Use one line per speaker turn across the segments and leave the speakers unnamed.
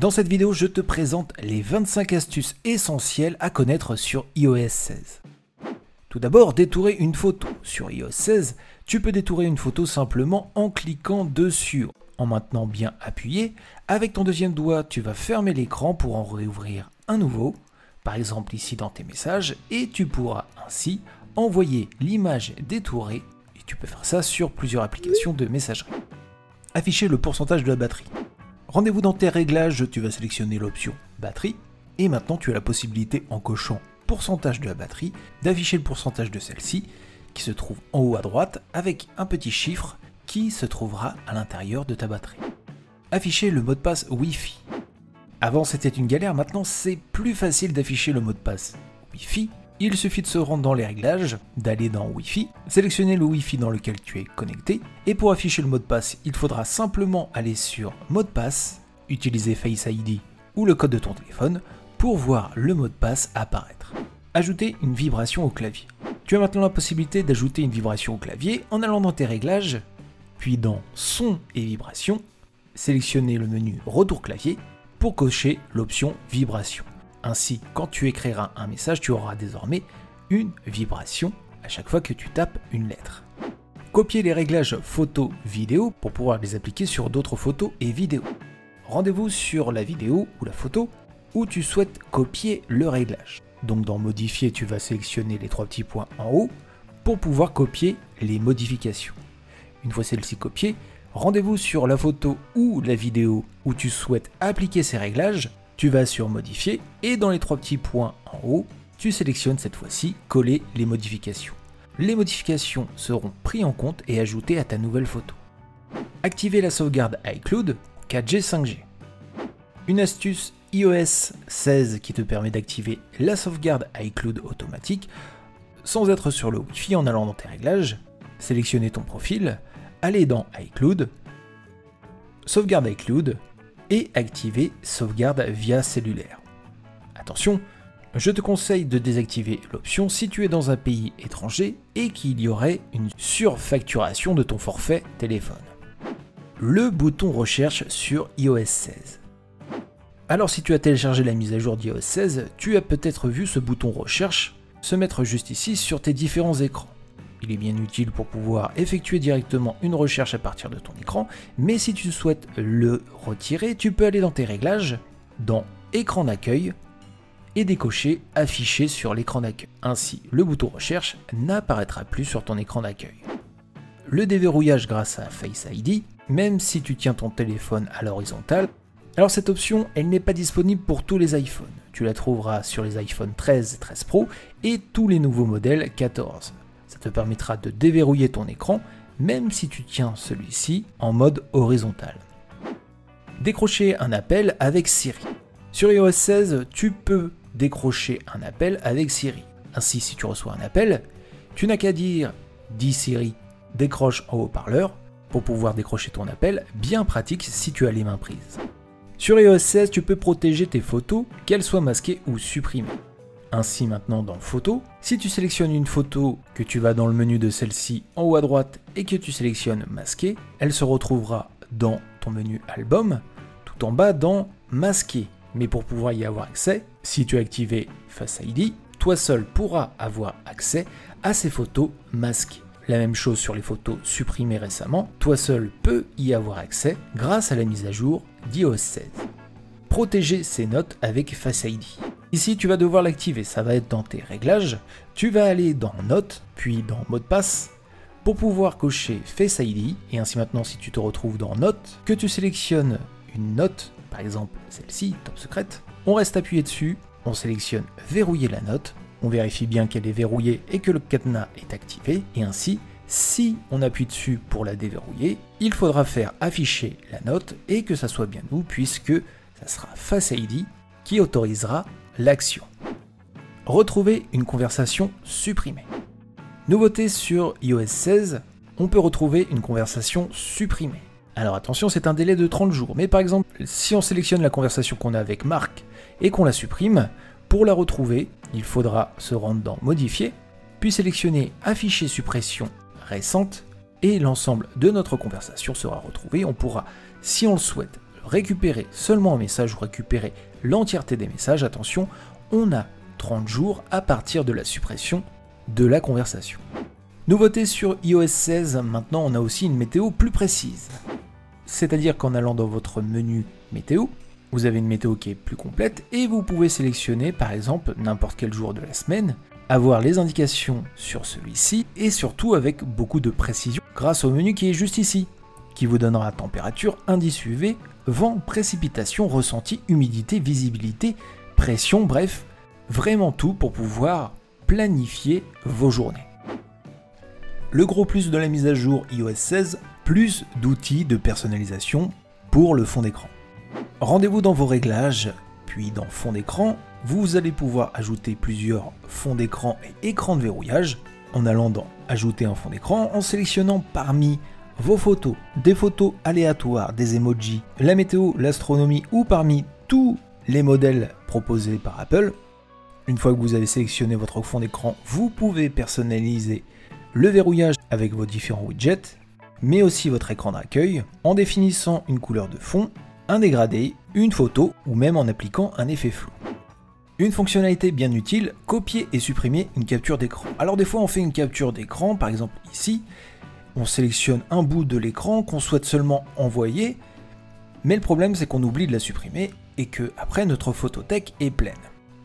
Dans cette vidéo, je te présente les 25 astuces essentielles à connaître sur iOS 16. Tout d'abord, détourer une photo. Sur iOS 16, tu peux détourer une photo simplement en cliquant dessus. En maintenant bien appuyé, avec ton deuxième doigt, tu vas fermer l'écran pour en réouvrir un nouveau, par exemple ici dans tes messages, et tu pourras ainsi envoyer l'image détourée, et tu peux faire ça sur plusieurs applications de messagerie. Afficher le pourcentage de la batterie. Rendez-vous dans tes réglages, tu vas sélectionner l'option batterie, et maintenant tu as la possibilité en cochant pourcentage de la batterie, d'afficher le pourcentage de celle-ci, qui se trouve en haut à droite, avec un petit chiffre qui se trouvera à l'intérieur de ta batterie. Afficher le mot de passe Wi-Fi. Avant c'était une galère, maintenant c'est plus facile d'afficher le mot de passe Wi-Fi. Il suffit de se rendre dans les réglages, d'aller dans Wi-Fi, sélectionner le Wi-Fi dans lequel tu es connecté, et pour afficher le mot de passe, il faudra simplement aller sur mot de passe, utiliser Face ID ou le code de ton téléphone pour voir le mot de passe apparaître. Ajouter une vibration au clavier. Tu as maintenant la possibilité d'ajouter une vibration au clavier en allant dans tes réglages, puis dans Son et Vibration, sélectionner le menu Retour clavier pour cocher l'option Vibration. Ainsi, quand tu écriras un message, tu auras désormais une vibration à chaque fois que tu tapes une lettre. Copier les réglages photo-vidéo pour pouvoir les appliquer sur d'autres photos et vidéos. Rendez-vous sur la vidéo ou la photo où tu souhaites copier le réglage. Donc dans Modifier, tu vas sélectionner les trois petits points en haut pour pouvoir copier les modifications. Une fois celle-ci copiée, rendez-vous sur la photo ou la vidéo où tu souhaites appliquer ces réglages. Tu vas sur Modifier et dans les trois petits points en haut, tu sélectionnes cette fois-ci Coller les modifications. Les modifications seront prises en compte et ajoutées à ta nouvelle photo. Activer la sauvegarde iCloud 4G 5G. Une astuce iOS 16 qui te permet d'activer la sauvegarde iCloud automatique sans être sur le Wi-Fi en allant dans tes réglages, sélectionner ton profil, aller dans iCloud, sauvegarde iCloud, et activer sauvegarde via cellulaire. Attention, je te conseille de désactiver l'option si tu es dans un pays étranger et qu'il y aurait une surfacturation de ton forfait téléphone. Le bouton recherche sur iOS 16. Alors si tu as téléchargé la mise à jour d'iOS 16, tu as peut-être vu ce bouton recherche se mettre juste ici sur tes différents écrans. Il est bien utile pour pouvoir effectuer directement une recherche à partir de ton écran, mais si tu souhaites le retirer, tu peux aller dans tes réglages, dans Écran d'accueil, et décocher Afficher sur l'écran d'accueil. Ainsi, le bouton recherche n'apparaîtra plus sur ton écran d'accueil. Le déverrouillage grâce à Face ID, même si tu tiens ton téléphone à l'horizontale. Alors cette option, elle n'est pas disponible pour tous les iPhones. Tu la trouveras sur les iPhone 13 et 13 Pro et tous les nouveaux modèles 14. Ça te permettra de déverrouiller ton écran, même si tu tiens celui-ci en mode horizontal. Décrocher un appel avec Siri. Sur iOS 16, tu peux décrocher un appel avec Siri. Ainsi, si tu reçois un appel, tu n'as qu'à dire « Dis Siri, décroche en haut-parleur » pour pouvoir décrocher ton appel, bien pratique si tu as les mains prises. Sur iOS 16, tu peux protéger tes photos, qu'elles soient masquées ou supprimées. Ainsi maintenant dans Photos, si tu sélectionnes une photo, que tu vas dans le menu de celle-ci en haut à droite et que tu sélectionnes Masquer, elle se retrouvera dans ton menu Album, tout en bas dans Masquer. Mais pour pouvoir y avoir accès, si tu as activé Face ID, toi seul pourras avoir accès à ces photos masquées. La même chose sur les photos supprimées récemment, toi seul peux y avoir accès grâce à la mise à jour d'iOS 16. Protéger ses notes avec Face ID. Ici, tu vas devoir l'activer, ça va être dans tes réglages. Tu vas aller dans Notes, puis dans Mot de passe, pour pouvoir cocher Face ID. Et ainsi maintenant, si tu te retrouves dans Notes, que tu sélectionnes une note, par exemple celle-ci, Top secrète, on reste appuyé dessus, on sélectionne Verrouiller la note, on vérifie bien qu'elle est verrouillée et que le cadenas est activé. Et ainsi, si on appuie dessus pour la déverrouiller, il faudra faire afficher la note et que ça soit bien nous, puisque ça sera Face ID qui autorisera l'action. Retrouver une conversation supprimée. Nouveauté sur iOS 16, on peut retrouver une conversation supprimée. Alors attention, c'est un délai de 30 jours, mais par exemple, si on sélectionne la conversation qu'on a avec Marc et qu'on la supprime, pour la retrouver, il faudra se rendre dans Modifier, puis sélectionner Afficher suppression récente, et l'ensemble de notre conversation sera retrouvé. On pourra, si on le souhaite, récupérer seulement un message ou récupérer l'entièreté des messages, attention, on a 30 jours à partir de la suppression de la conversation. Nouveauté sur iOS 16, maintenant on a aussi une météo plus précise. C'est-à-dire qu'en allant dans votre menu météo, vous avez une météo qui est plus complète et vous pouvez sélectionner par exemple n'importe quel jour de la semaine, avoir les indications sur celui-ci et surtout avec beaucoup de précision grâce au menu qui est juste ici, qui vous donnera température, indice UV, vent, précipitation, ressenti, humidité, visibilité, pression, bref, vraiment tout pour pouvoir planifier vos journées. Le gros plus de la mise à jour iOS 16, plus d'outils de personnalisation pour le fond d'écran. Rendez-vous dans vos réglages, puis dans fond d'écran, vous allez pouvoir ajouter plusieurs fonds d'écran et écrans de verrouillage en allant dans ajouter un fond d'écran, en sélectionnant parmi vos photos, des photos aléatoires, des emojis, la météo, l'astronomie ou parmi tous les modèles proposés par Apple. Une fois que vous avez sélectionné votre fond d'écran, vous pouvez personnaliser le verrouillage avec vos différents widgets, mais aussi votre écran d'accueil en définissant une couleur de fond, un dégradé, une photo ou même en appliquant un effet flou. Une fonctionnalité bien utile, copier et supprimer une capture d'écran. Alors des fois on fait une capture d'écran, par exemple ici, on sélectionne un bout de l'écran qu'on souhaite seulement envoyer, mais le problème c'est qu'on oublie de la supprimer et que après notre photothèque est pleine.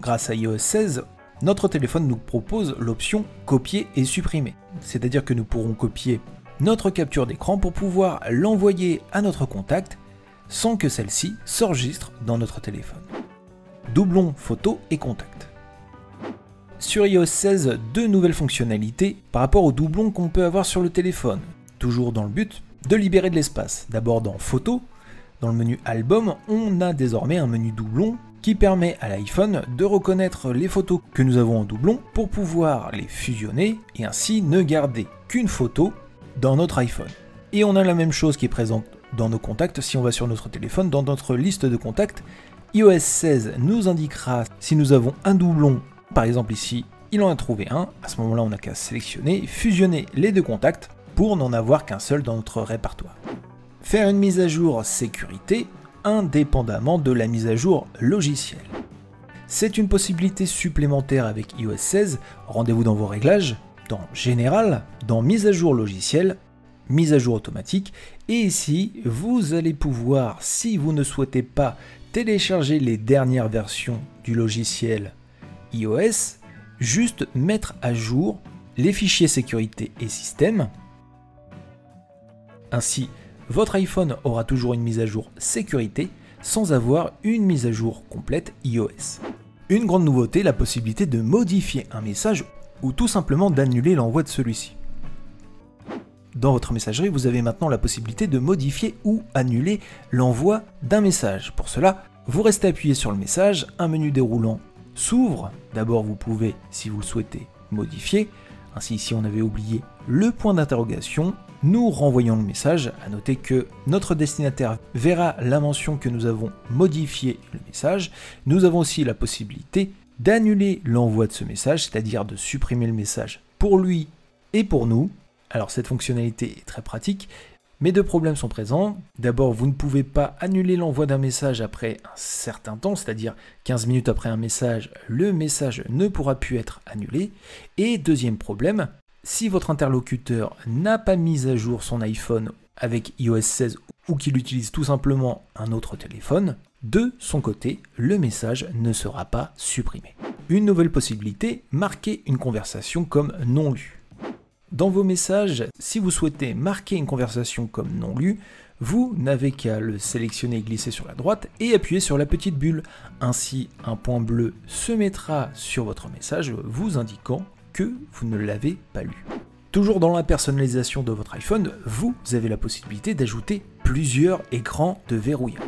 Grâce à iOS 16, notre téléphone nous propose l'option copier et supprimer. C'est-à-dire que nous pourrons copier notre capture d'écran pour pouvoir l'envoyer à notre contact sans que celle-ci s'enregistre dans notre téléphone. Doublon photo et contact. Sur iOS 16, deux nouvelles fonctionnalités par rapport aux doublons qu'on peut avoir sur le téléphone, toujours dans le but de libérer de l'espace. D'abord dans photo, dans le menu album, on a désormais un menu doublon qui permet à l'iPhone de reconnaître les photos que nous avons en doublon pour pouvoir les fusionner et ainsi ne garder qu'une photo dans notre iPhone. Et on a la même chose qui est présente dans nos contacts. Si on va sur notre téléphone, dans notre liste de contacts, iOS 16 nous indiquera si nous avons un doublon. Par exemple ici, il en a trouvé un. À ce moment-là, on n'a qu'à sélectionner et fusionner les deux contacts pour n'en avoir qu'un seul dans notre répertoire. Faire une mise à jour sécurité indépendamment de la mise à jour logicielle. C'est une possibilité supplémentaire avec iOS 16. Rendez-vous dans vos réglages, dans Général, dans Mise à jour logicielle, Mise à jour automatique, et ici, vous allez pouvoir, si vous ne souhaitez pas télécharger les dernières versions du logiciel iOS, juste mettre à jour les fichiers sécurité et système. Ainsi, votre iPhone aura toujours une mise à jour sécurité sans avoir une mise à jour complète iOS. Une grande nouveauté, la possibilité de modifier un message ou tout simplement d'annuler l'envoi de celui-ci. Dans votre messagerie, vous avez maintenant la possibilité de modifier ou annuler l'envoi d'un message. Pour cela, vous restez appuyé sur le message, un menu déroulant s'ouvre. D'abord, vous pouvez, si vous le souhaitez, modifier. Ainsi, ici, on avait oublié le point d'interrogation. Nous renvoyons le message. À noter que notre destinataire verra la mention que nous avons modifié le message. Nous avons aussi la possibilité d'annuler l'envoi de ce message, c'est-à-dire de supprimer le message pour lui et pour nous. Alors cette fonctionnalité est très pratique, mais deux problèmes sont présents. D'abord, vous ne pouvez pas annuler l'envoi d'un message après un certain temps, c'est-à-dire 15 minutes après un message, le message ne pourra plus être annulé. Et deuxième problème, si votre interlocuteur n'a pas mis à jour son iPhone avec iOS 16 ou qu'il utilise tout simplement un autre téléphone, de son côté, le message ne sera pas supprimé. Une nouvelle possibilité, marquer une conversation comme non lue. Dans vos messages, si vous souhaitez marquer une conversation comme non lue, vous n'avez qu'à le sélectionner et glisser sur la droite et appuyer sur la petite bulle. Ainsi, un point bleu se mettra sur votre message vous indiquant que vous ne l'avez pas lu. Toujours dans la personnalisation de votre iPhone, vous avez la possibilité d'ajouter plusieurs écrans de verrouillage.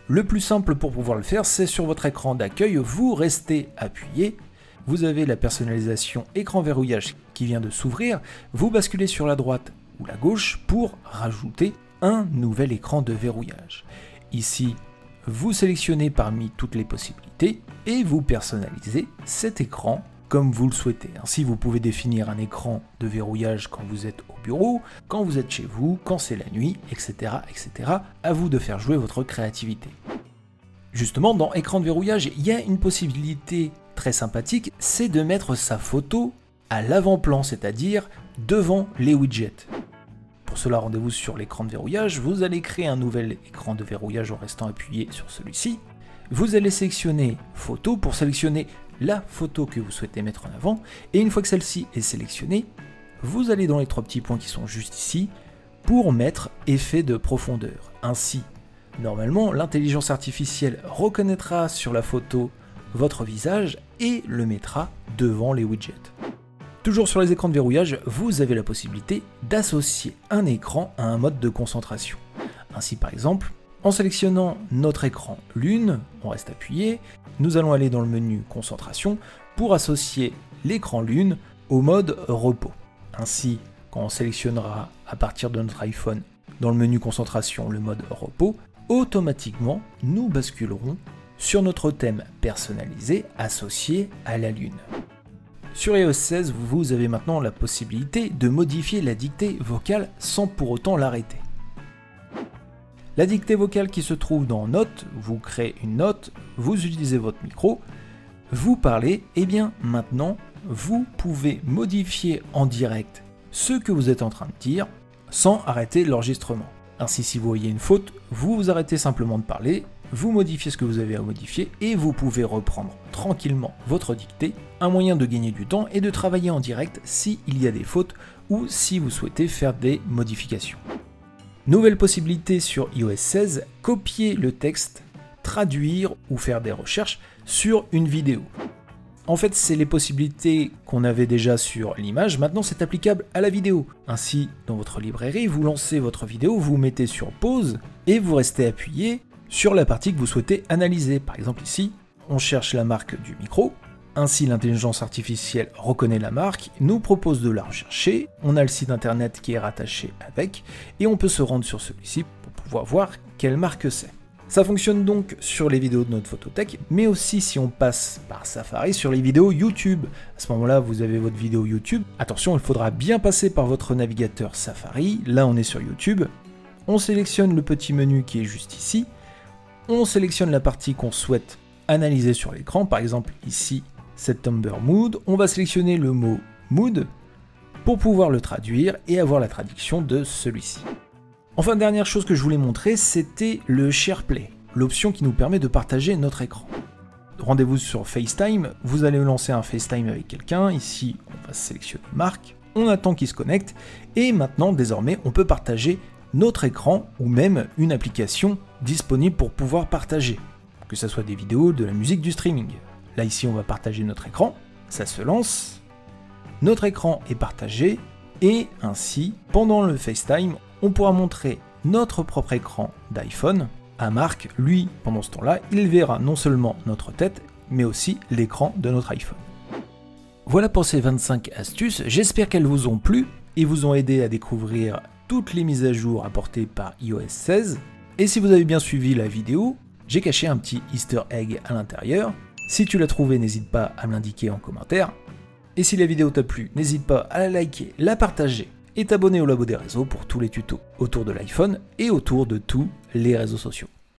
Le plus simple pour pouvoir le faire, c'est sur votre écran d'accueil, vous restez appuyé, vous avez la personnalisation écran verrouillage qui vient de s'ouvrir, vous basculez sur la droite ou la gauche pour rajouter un nouvel écran de verrouillage. Ici, vous sélectionnez parmi toutes les possibilités et vous personnalisez cet écran comme vous le souhaitez. Ainsi, vous pouvez définir un écran de verrouillage quand vous êtes au bureau, quand vous êtes chez vous, quand c'est la nuit, etc., etc. À vous de faire jouer votre créativité. Justement, dans écran de verrouillage, il y a une possibilité très sympathique, c'est de mettre sa photo à l'avant-plan, c'est-à-dire devant les widgets. Pour cela, rendez-vous sur l'écran de verrouillage, vous allez créer un nouvel écran de verrouillage en restant appuyé sur celui-ci. Vous allez sélectionner photo pour sélectionner la photo que vous souhaitez mettre en avant, et une fois que celle-ci est sélectionnée, vous allez dans les 3 petits points qui sont juste ici pour mettre effet de profondeur. Ainsi, normalement, l'intelligence artificielle reconnaîtra sur la photo votre visage et le mettra devant les widgets. Toujours sur les écrans de verrouillage, vous avez la possibilité d'associer un écran à un mode de concentration. Ainsi par exemple, en sélectionnant notre écran lune, on reste appuyé, nous allons aller dans le menu concentration pour associer l'écran lune au mode repos. Ainsi, quand on sélectionnera à partir de notre iPhone dans le menu concentration le mode repos, automatiquement nous basculerons sur notre thème personnalisé associé à la lune. Sur iOS 16, vous avez maintenant la possibilité de modifier la dictée vocale sans pour autant l'arrêter. La dictée vocale qui se trouve dans Notes, vous créez une note, vous utilisez votre micro, vous parlez, et bien maintenant, vous pouvez modifier en direct ce que vous êtes en train de dire sans arrêter l'enregistrement. Ainsi, si vous voyez une faute, vous vous arrêtez simplement de parler, vous modifiez ce que vous avez à modifier et vous pouvez reprendre tranquillement votre dictée, un moyen de gagner du temps et de travailler en direct s'il y a des fautes ou si vous souhaitez faire des modifications. Nouvelle possibilité sur iOS 16, copier le texte, traduire ou faire des recherches sur une vidéo. En fait, c'est les possibilités qu'on avait déjà sur l'image, maintenant c'est applicable à la vidéo. Ainsi, dans votre librairie, vous lancez votre vidéo, vous mettez sur pause et vous restez appuyé sur la partie que vous souhaitez analyser. Par exemple ici, on cherche la marque du micro. Ainsi, l'intelligence artificielle reconnaît la marque, nous propose de la rechercher, on a le site internet qui est rattaché avec, et on peut se rendre sur celui-ci pour pouvoir voir quelle marque c'est. Ça fonctionne donc sur les vidéos de notre photothèque, mais aussi si on passe par Safari sur les vidéos YouTube. À ce moment-là, vous avez votre vidéo YouTube. Attention, il faudra bien passer par votre navigateur Safari. Là, on est sur YouTube. On sélectionne le petit menu qui est juste ici. On sélectionne la partie qu'on souhaite analyser sur l'écran. Par exemple, ici, September Mood. On va sélectionner le mot Mood pour pouvoir le traduire et avoir la traduction de celui-ci. Enfin, dernière chose que je voulais montrer, c'était le SharePlay, l'option qui nous permet de partager notre écran. Rendez-vous sur FaceTime, vous allez lancer un FaceTime avec quelqu'un, ici on va sélectionner Marc, on attend qu'il se connecte, et maintenant désormais on peut partager notre écran ou même une application disponible pour pouvoir partager, que ce soit des vidéos, de la musique, du streaming. Là ici on va partager notre écran, ça se lance, notre écran est partagé, et ainsi, pendant le FaceTime, on pourra montrer notre propre écran d'iPhone à Marc. Lui, pendant ce temps-là, il verra non seulement notre tête, mais aussi l'écran de notre iPhone. Voilà pour ces 25 astuces, j'espère qu'elles vous ont plu et vous ont aidé à découvrir toutes les mises à jour apportées par iOS 16. Et si vous avez bien suivi la vidéo, j'ai caché un petit easter egg à l'intérieur. Si tu l'as trouvé, n'hésite pas à me l'indiquer en commentaire. Et si la vidéo t'a plu, n'hésite pas à la liker, la partager et t'abonner au Labo des réseaux pour tous les tutos autour de l'iPhone et autour de tous les réseaux sociaux.